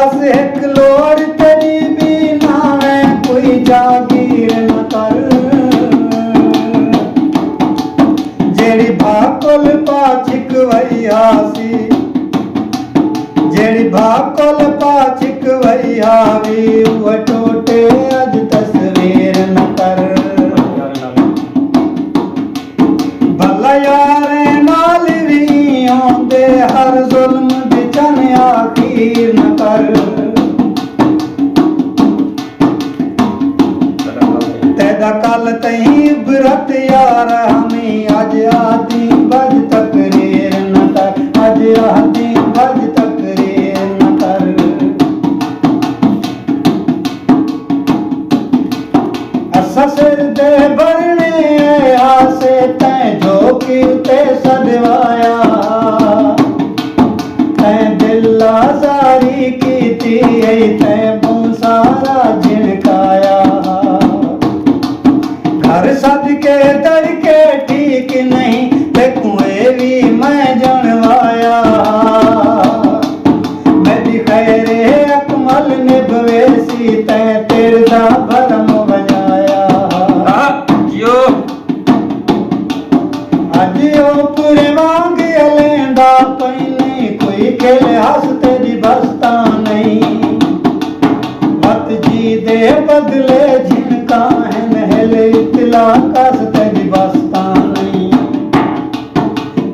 बस एक लोड़ तेरी भी ना है कोई जागीर न कर जेड़ी भाकोल पाचिक वैया सी जेड़ी भाकोल पाचिक वैया वी वो टोटे अज तस्वीर न कर भला यारे नाल भी आंदे हर जुल्म बिचन आखिर न कर तेदा कल तही इबरत यार हमें अज आदि बज तकरीर न कर अज आदि बज तकरीर न कर असा सिर दे भरने आसे तैं जो कि ते सदवाया तैं दिल आजारी की थी तैं सारा झिड़काया घर सद के दर के ठीक नहीं ते कुएं भी मैं जनवाया मेरी खैरे अकमल निभवेसी तैं तेरा भरम बजाया अज पूरे वांग अलेंदा पैने कोई खेल हस तेरी बसता नहीं मत जी दे बदले झिनका है नहले इतला कस तेरी बसता नहीं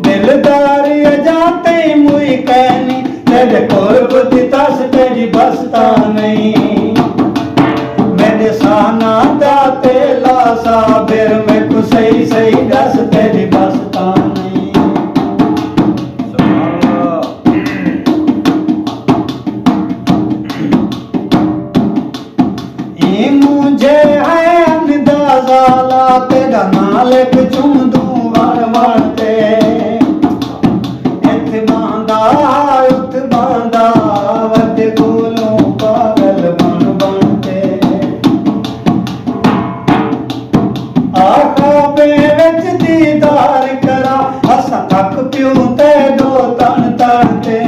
दिलदारी जाते मुई कहनी तेरे कोल बुद्धि तस तेरी बसता नहीं मेरे साना दाते लासा बेर में कुछ सही सही दस तेरी बसता नहीं ये मुझे है अंदाजा ला तेरा नालेक चुम दूं वर वरते इत बांदा उत बांदा वद गोलों पागल बन बनते आका बेच दीदार करा असा थक प्यू ते दो तन तरते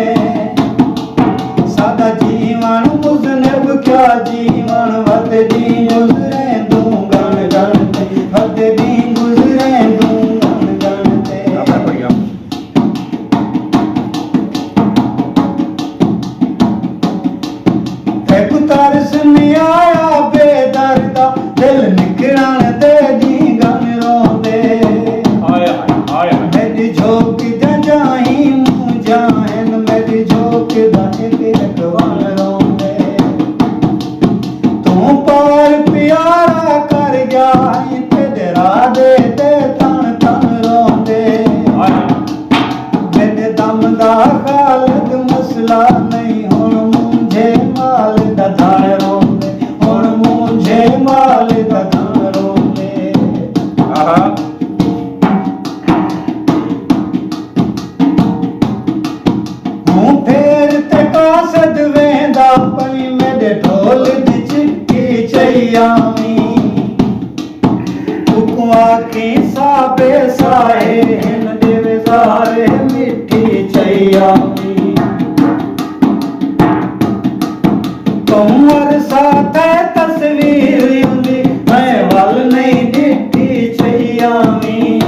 सादा जीवन मुजनब क्या जीवन वद दी गुजरे दूं गण गणते वद दी गुजरे दूं गण गणते ते तरस नहीं आया बेदर्दा दिल निकलण दे दी गन रोंदे मेरी झोंक जाही मुँह जाहन मेरी झोंक दाहे रखवान रोंदे तू पार प्यारा कर गया तेरे राधे ते तन तन रोंदे मेरे दम दा खालद मसला नहीं हुण मुझे माल दा धान रोंदे हुण मुझे माल दा धान रोंदे हूं फेर ते कासद वेंदा पई मेरे ढोल दी चिट्ठी चैयामी कुआ की साबे साए हिन देवे सारे मिठी चैयामी कमर साथ तस्वीर उंदी मैं वल नहीं दिठी चैयामी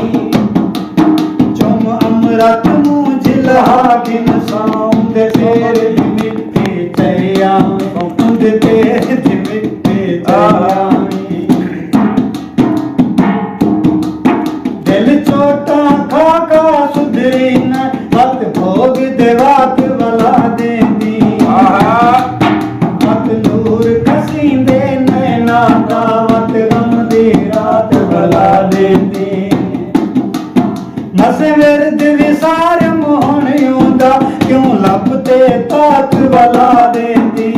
चुम अमरत मुझ लहा दिन साउंद तेरे मिठी चैयामी उंद तेरे मिठी चैयामी दिल चोटा खाका सुधरी न मत भोग देवात वाला देंदी मत नूर कसींदे नैना दावत गम दी रात वाला देंदी नस विरद विसार मोहन यूंदा क्यों लपते तात वाला देंदी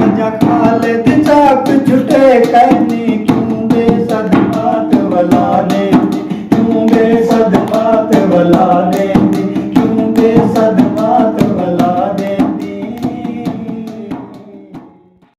अजा खालिद चाक छुटे कह